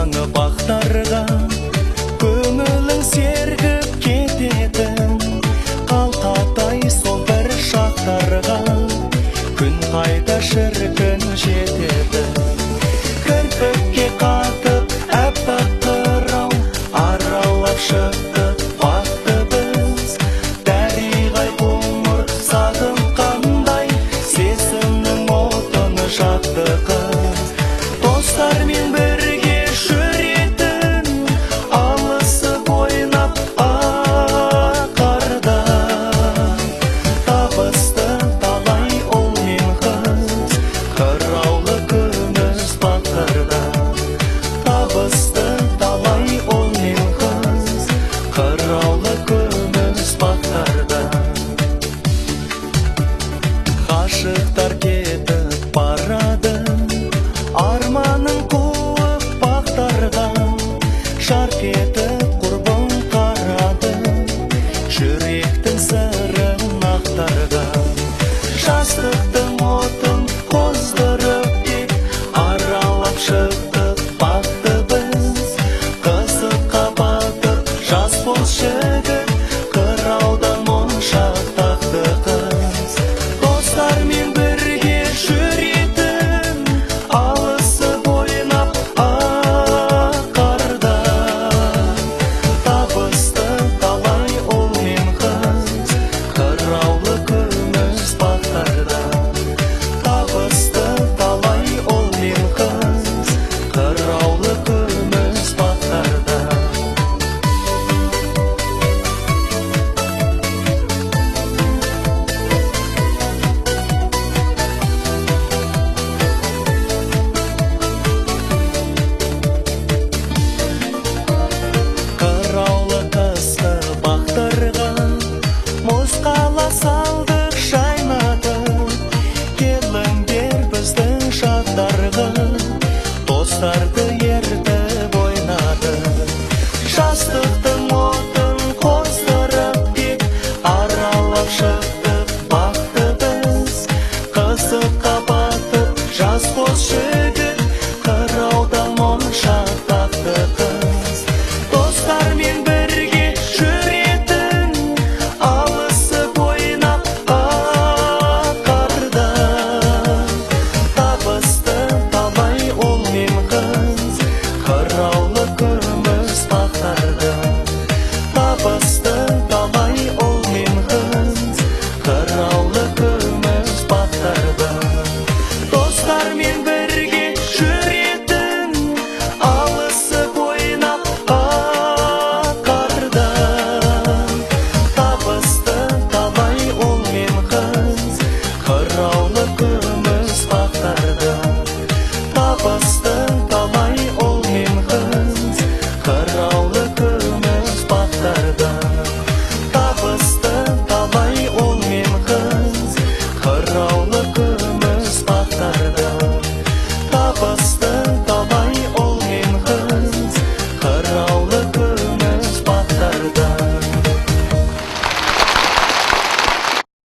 жаңы бақтарға көңілің сергіп кететін, қалқатай сол бір шақтарға күн қайта шіркін жетеді. Кірпікке қатып әппақ қырау аралап шықтық бақты біз. Дәриғай қоңыр сағым қандай сезімнің отыны жақты қыз. Достармен бірге жүретін алысып ойнап ақарда, табысты талай ұл мен қыз қыраулы күміс бақтарда. Табысты талай ұл мен қыз қыраулы күміс бақтарда. Ғашықтар кетіп барады, арманың қуып бақтарға, жарқ етіп құрбың қарады, жүректің сырын ақтарға. Жастықтың отын қоздырып кеп аралап шықтық бақты біз. Қызыққа батып жас бос жігіт қыраудан моншақтақты қыз. Достармен бірге жүретін алысып ойнап ақарда, табысты талай ұл мен қыз қыраулы күміс бақтарда. Табысты талай ұл мен қыз қыраулы